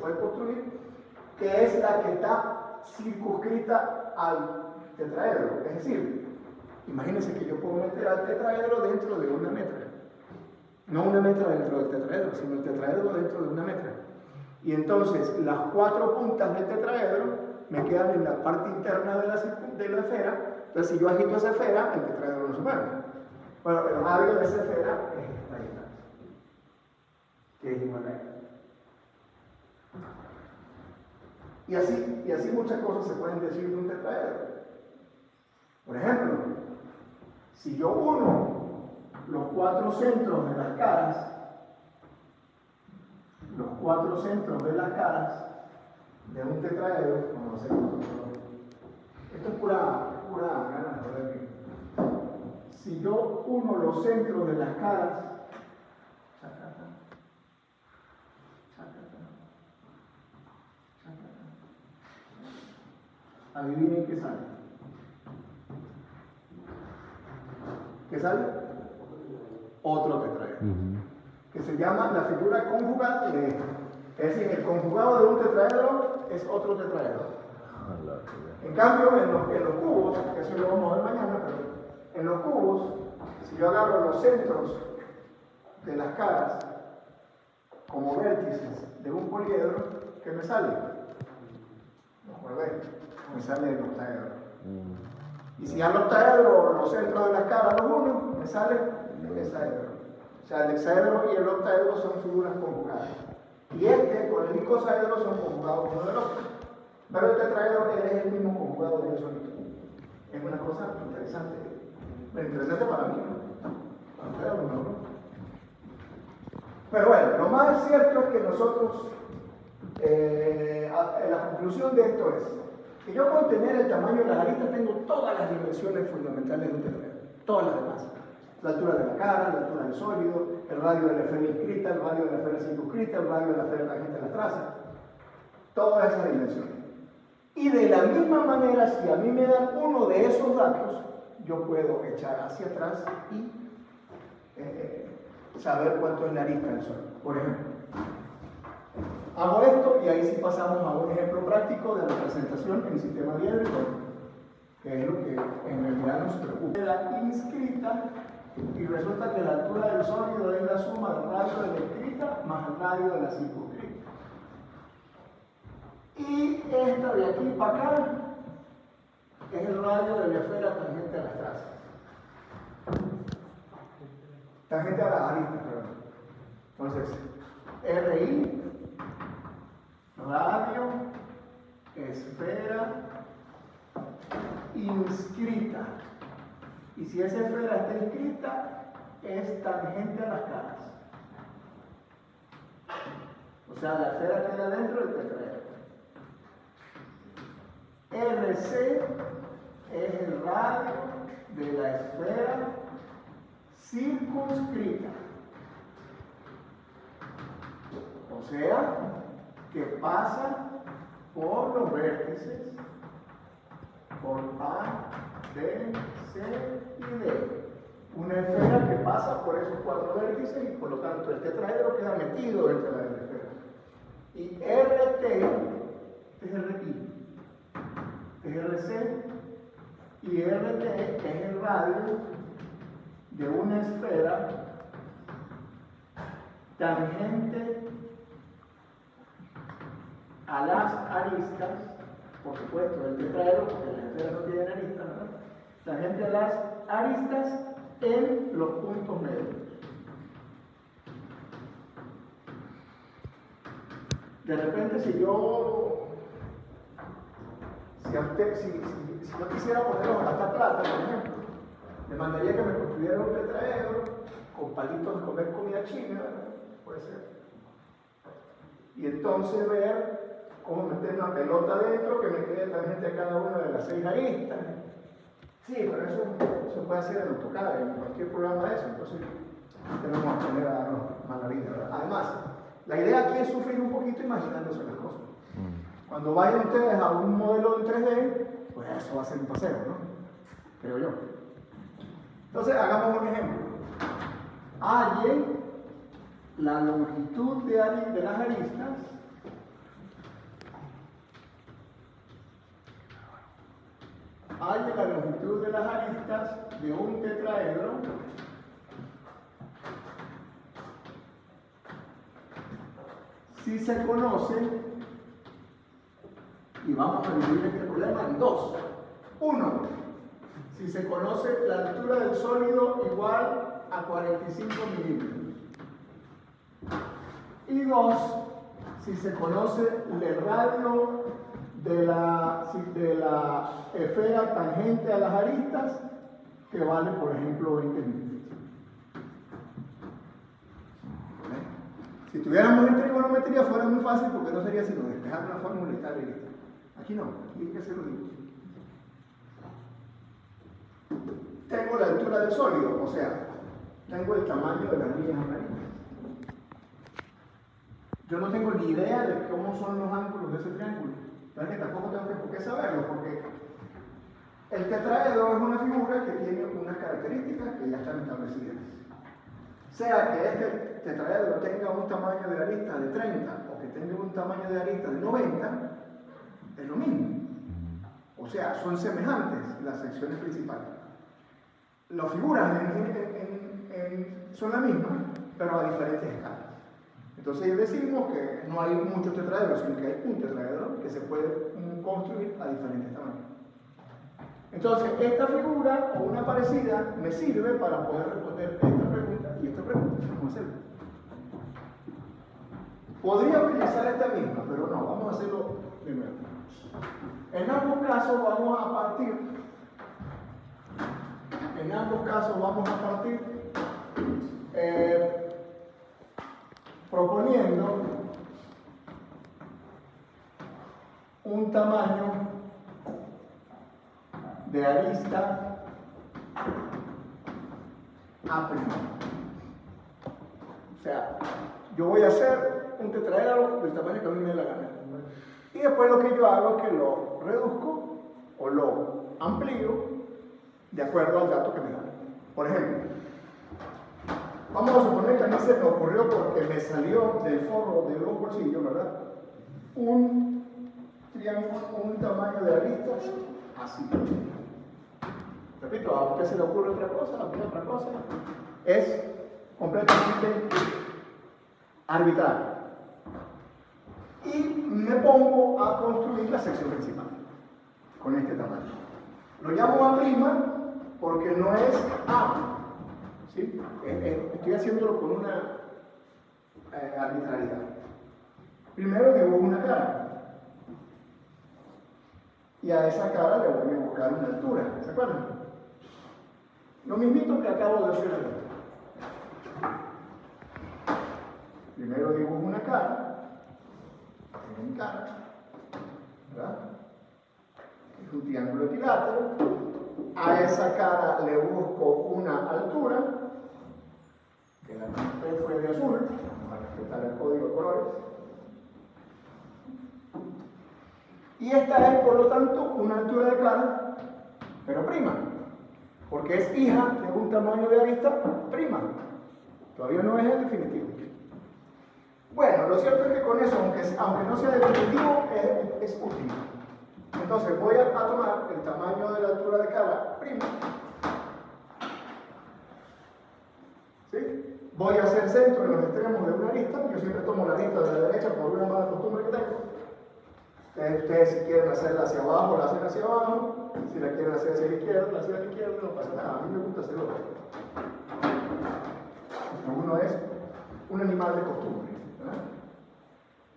puede construir, que es la que está circunscrita al tetraedro. Es decir, imagínense que yo puedo meter al tetraedro dentro de una metra. No una metra dentro del tetraedro, sino el tetraedro dentro de una metra. Y entonces las 4 puntas del tetraedro me quedan en la parte interna de la esfera. Entonces si yo agito esa esfera, el tetraedro no se mueve. Bueno, el radio de esa esfera es esta distancia, que es igual a esta. Y así muchas cosas se pueden decir de un tetraedro. Por ejemplo, si yo uno los 4 centros de las caras, de un tetraedro, vamos a hacer esto es pura ganas de ver. Si yo uno los centros de las caras, adivinen qué sale. ¿Qué sale? Otro tetraedro. Que se llama la figura conjugada de esto. Es decir, el conjugado de un tetraedro es otro tetraedro. En cambio, en los cubos, que eso lo vamos a ver mañana, pero en los cubos, si yo agarro los centros de las caras como vértices de un poliedro, ¿qué me sale? Me sale el octaedro. Y si al octaedro los centros de las caras los uno, me sale el hexaedro. O sea, el hexaedro y el octaedro son figuras conjugadas. Y este con el icosaedro son conjugados uno del otro. Pero el tetraedro es el mismo conjugado de él solito. Es una cosa interesante. Interesante para mí, ¿no? Para ustedes no. Pero bueno, lo más cierto es que nosotros, la conclusión de esto es que yo con tener el tamaño de las aristas tengo todas las dimensiones fundamentales de un tetraedro. Todas las demás. La altura de la cara, la altura del sólido, el radio de la esfera inscrita, el radio de la esfera circunscrita, el radio de la esfera tangente a la traza. Todas esas dimensiones. Y de la misma manera, si a mí me dan uno de esos datos, yo puedo echar hacia atrás y saber cuánto es la arista del Sol. Por ejemplo, hago esto y ahí sí pasamos a un ejemplo práctico de representación en el sistema diédrico, que es lo que en realidad nos preocupa. La inscrita, y resulta que la altura del sólido es la suma del radio de la inscrita más el radio de la circunscrita. Y esta de aquí para acá es el radio de la esfera tangente a las trazas. Tangente a las aristas, perdón. Entonces, RI, radio, esfera, inscrita. Y si esa esfera está inscrita, es tangente a las caras. O sea, la esfera queda dentro del tetraedro. RC es el radio de la esfera circunscrita. O sea, que pasa por los vértices, por A, B, C y D. Una esfera que pasa por esos 4 vértices y por lo tanto el tetraedro queda metido dentro de la esfera. Y RT es el RI. RC y RT es el radio de una esfera tangente a las aristas, por supuesto, el tetraedro, porque las esferas no tienen aristas, ¿verdad? Tangente a las aristas en los puntos medios. De repente, si yo quisiera ponerlos hasta plata, por ejemplo, le mandaría que me construyera un tetraedro con palitos de comer comida china, puede ser. Y entonces ver cómo meter una pelota dentro que me quede tangente a cada una de las 6 aristas. Sí, pero eso se puede hacer en AutoCAD, en cualquier programa de eso. Entonces tenemos que aprender a darnos mala vida, ¿verdad? Además, la idea aquí es sufrir un poquito imaginándose las cosas. Cuando vayan ustedes a un modelo en 3D, pues eso va a ser un paseo, ¿no? Creo yo. Entonces, hagamos un ejemplo. Hallen la longitud de las aristas halle la longitud de las aristas de un tetraedro si se conoce, y vamos a dividir este problema en dos. Uno, si se conoce la altura del sólido igual a 45 milímetros. Y dos, si se conoce el radio de la esfera tangente a las aristas, que vale, por ejemplo, 20 milímetros. Si tuviéramos en trigonometría fuera muy fácil, porque no sería sino despejar una fórmula y tal y listo. Aquí no, aquí hay que hacerlo dibujos. Tengo la altura del sólido, o sea, tengo el tamaño de las líneas amarillas. Yo no tengo ni idea de cómo son los ángulos de ese triángulo. Entonces que tampoco tengo por qué saberlo, porque el tetraedro es una figura que tiene unas características que ya están establecidas. Sea que este tetraedro tenga un tamaño de arista de 30 o que tenga un tamaño de arista de 90, es lo mismo. O sea, son semejantes las secciones principales. Las figuras son las mismas, pero a diferentes escalas. Entonces decimos que no hay muchos tetraedros, sino que hay un tetraedro que se puede construir a diferentes tamaños. Entonces, esta figura o una parecida me sirve para poder responder esta pregunta y esta pregunta. Vamos a hacerlo. Podría utilizar esta misma, pero no, vamos a hacerlo de nuevo. En ambos casos vamos a partir proponiendo un tamaño de arista A'. O sea, yo voy a hacer un tetraedro del tamaño que a mí me dé la gana. Y después lo que yo hago es que lo reduzco o lo amplío de acuerdo al dato que me da. Por ejemplo, vamos a suponer que a mí se me ocurrió porque me salió del forro de un bolsillo, ¿verdad? Un triángulo, un tamaño de aristas así. Repito, a usted se le ocurre otra cosa, a usted otra cosa. Es completamente arbitrario. Y me pongo a construir la sección principal con este tamaño. Lo llamo A' porque no es A. ¿Sí? Estoy haciéndolo con una arbitrariedad. Primero dibujo una cara. Y a esa cara le voy a buscar una altura. ¿Se acuerdan? Lo mismito que acabo de hacer ahora. Primero dibujo una cara. Tengo mi cara. ¿Verdad? Es un triángulo equilátero. A esa cara le busco una altura, que la pinté fue de azul, para respetar el código de colores. Y esta es, por lo tanto, una altura de cara, pero prima, porque es hija de un tamaño de arista prima. Todavía no es el definitivo. Bueno, lo cierto es que con eso, aunque no sea definitivo, es útil. Entonces voy a tomar el tamaño de la altura de cara prima. ¿Sí? Voy a hacer centro en los extremos de una arista. Yo siempre tomo la arista de la derecha por una mala costumbre que tengo. Ustedes si quieren hacerla hacia abajo, la hacen hacia abajo. Si la quieren hacer hacia la izquierda, la hacen hacia la izquierda. No pasa nada. A mí me gusta hacerlo. Uno es un animal de costumbre. ¿Verdad?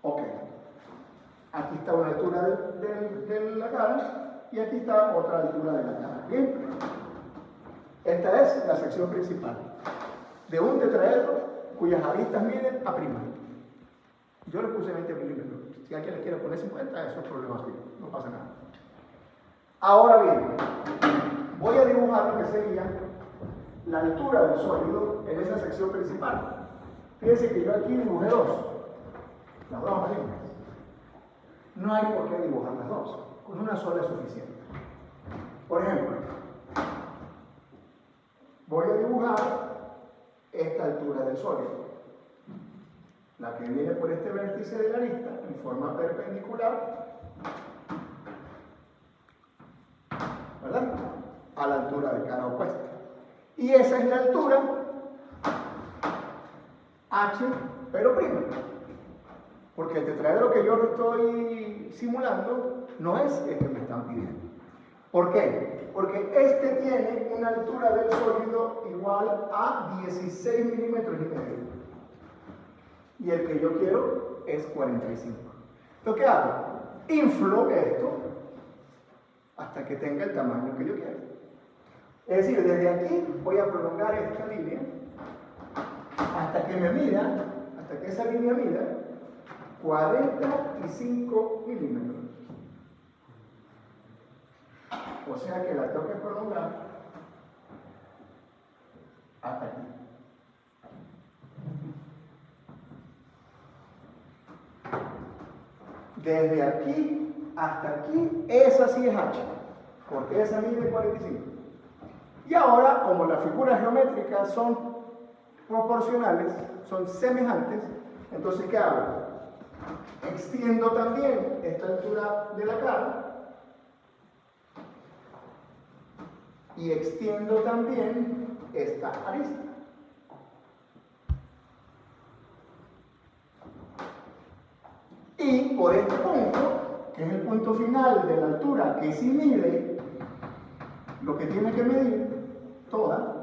Ok. Aquí está una altura de la cara y aquí está otra altura de la cara. ¿Bien? Esta es la sección principal de un tetraedro cuyas aristas miden A'. Yo le puse 20 milímetros. Si alguien le quiere poner 50, eso es problema suyo. No pasa nada. Ahora bien, voy a dibujar lo que sería la altura del sólido en esa sección principal. Fíjense que yo aquí dibujé dos. Las dos amarillas. No hay por qué dibujar las dos. Con una sola es suficiente. Por ejemplo, voy a dibujar esta altura del sólido. La que viene por este vértice de la arista en forma perpendicular. ¿Verdad? la altura de cara opuesta. Y esa es la altura h, pero prima. Porque el tetraedro que yo estoy simulando no es el que me están pidiendo. ¿Por qué? Porque este tiene una altura del sólido igual a 16 milímetros y medio. Y el que yo quiero es 45. Entonces, ¿qué hago? Inflo esto hasta que tenga el tamaño que yo quiero. Es decir, desde aquí voy a prolongar esta línea hasta que me mida, hasta que esa línea mida 45 milímetros. O sea que la tengo que prolongar hasta aquí. Desde aquí hasta aquí, esa sí es h, porque esa mide 45. Y ahora, como las figuras geométricas son proporcionales, son semejantes, entonces, ¿qué hago? Extiendo también esta altura de la cara y extiendo también esta arista. Y por este punto, que es el punto final de la altura, que sí mide lo que tiene que medir toda,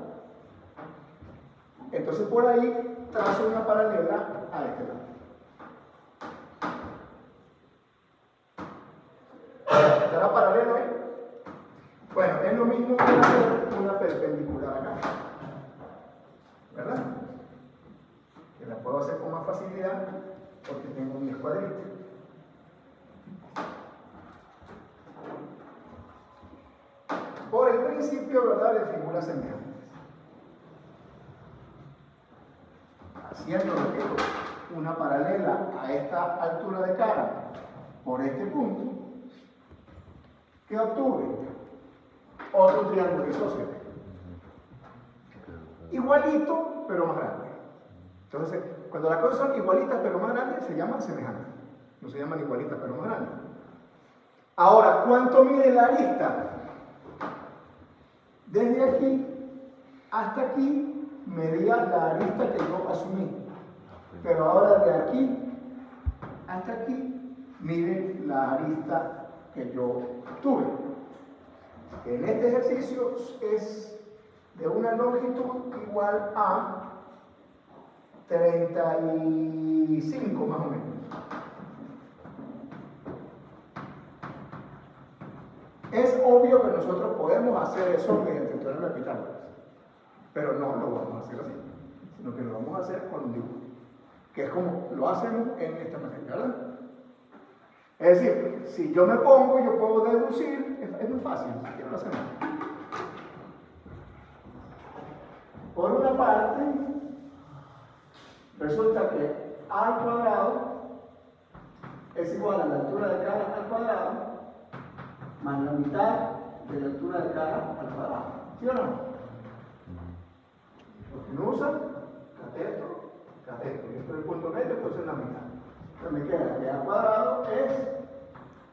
entonces por ahí trazo una paralela a este lado. ¿Estará paralelo ahí? Bueno, es lo mismo que hacer una perpendicular acá, ¿verdad? Que la puedo hacer con más facilidad porque tengo mi cuadritos. Por el principio, ¿verdad?, de figuras semejantes. Haciendo una paralela a esta altura de cara por este punto, ¿qué obtuve? Otro triángulo isósceles. Igualito, pero más grande. Entonces, cuando las cosas son igualitas pero más grandes, se llaman semejantes. No se llaman igualitas pero más grandes. Ahora, ¿cuánto mide la arista? Desde aquí hasta aquí medía la arista que yo asumí. Pero ahora de aquí hasta aquí mide la arista que yo tuve. En este ejercicio es de una longitud igual a 35 más o menos. Es obvio que nosotros podemos hacer eso mediante el teorema de Pitágoras, pero no lo vamos a hacer así, sino que lo vamos a hacer con un dibujo, que es como lo hacemos en esta materia, ¿verdad? Es decir, si yo me pongo, yo puedo deducir, es muy fácil, ¿qué lo hacemos? Por una parte, resulta que a al cuadrado es igual a la altura de cara al cuadrado más la mitad de la altura de cara al cuadrado. ¿Sí o no? Hipotenusa, cateto, cateto. Y esto es el punto medio, entonces la mitad. Entonces me queda que a cuadrado es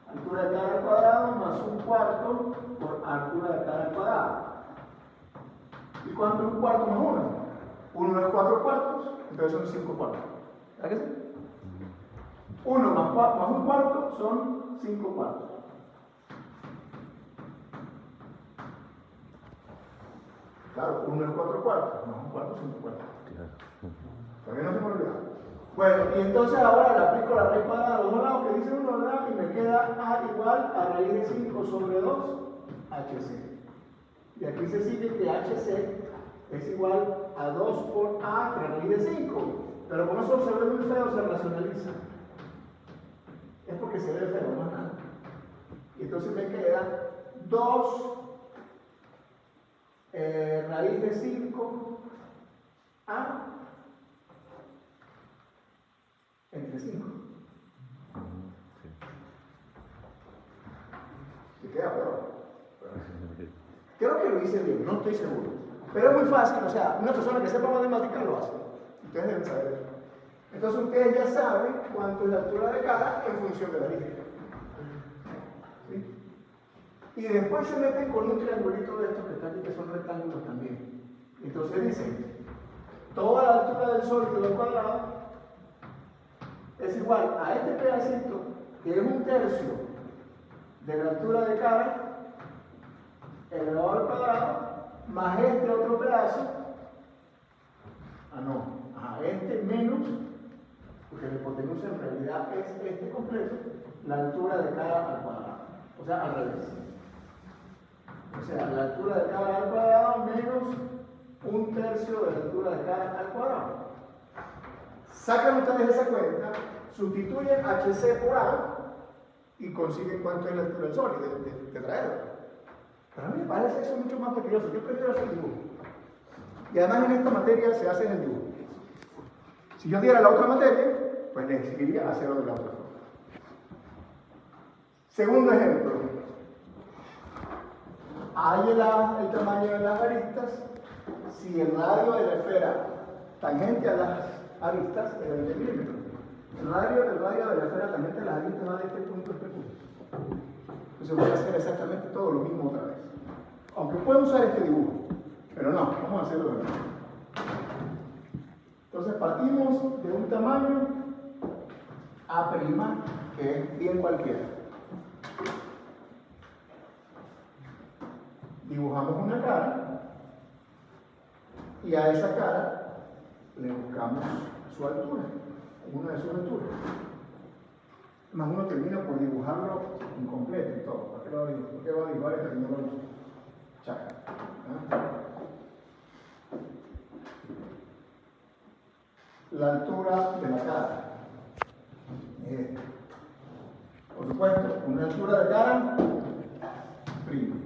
altura de cara al cuadrado más un cuarto por altura de cara al cuadrado. ¿Y cuánto es un cuarto más uno? Uno es 4 cuartos, entonces son 5 cuartos. ¿Verdad que sí? 1 más un cuarto son 5 cuartos. Claro, 1 es 4 cuartos, más un cuarto, 5 cuartos. Todavía no se me olvida. Bueno, y entonces ahora le aplico la raíz cuadrada a los dos lados que dice uno, ¿verdad? Y me queda A igual a raíz de 5 sobre 2, HC. Y aquí se sigue que HC es igual a 2 por A raíz de 5. Pero como eso se ve muy feo, se racionaliza. Es porque se ve feo, más nada. Y entonces me queda 2 raíz de 5 A entre 5. Se queda peor. Creo que lo hice bien, no estoy seguro. Pero es muy fácil, o sea, una persona que sepa matemática lo hace. Ustedes deben saber eso. Entonces ustedes ya saben cuánto es la altura de cara en función de la arista. ¿Sí? Y después se meten con un triangulito de estos que están aquí, que son rectángulos también. Entonces dicen, toda la altura del sólido al cuadrado es igual a este pedacito, que es un tercio de la altura de cara, elevado al cuadrado, más este otro pedazo, este menos, porque la hipotenusa en realidad es este completo, la altura de cara al cuadrado, o sea, al revés. O sea, la altura de cara al cuadrado menos un tercio de la altura de cara al cuadrado. Sacan ustedes esa cuenta, sustituyen HC por A y consiguen cuánto es la altura del sólido, de tetraedro. Pero a mí me parece eso mucho más peligroso. Yo prefiero hacer el dibujo. Y además en esta materia se hace en el dibujo. Si yo diera la otra materia, pues le exigiría hacerlo de la otra forma. Segundo ejemplo. Hay el tamaño de las aristas si el radio de la esfera tangente a las aristas es de 20 milímetros. El radio de la esfera tangente a las aristas va de este punto a este punto. Entonces voy a hacer exactamente todo lo mismo otra vez. Aunque puedo usar este dibujo, pero no, vamos a hacerlo de nuevo. Entonces partimos de un tamaño A', que es bien cualquiera. Dibujamos una cara y a esa cara le buscamos su altura, una de sus alturas. Más uno termina por dibujarlo incompleto y todo. ¿Para qué lo va a dibujar? ¿Por qué va a dibujar esto que no lo usa? Chaca. La altura de la cara. Por supuesto, una altura de cara prima.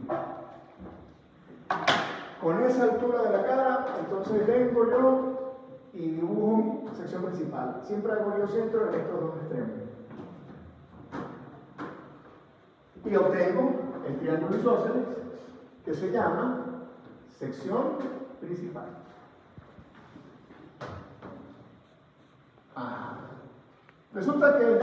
Con esa altura de la cara, entonces vengo yo y dibujo mi sección principal. Siempre hago yo centro en estos dos extremos. Y obtengo el triángulo isósceles que se llama sección principal. Resulta que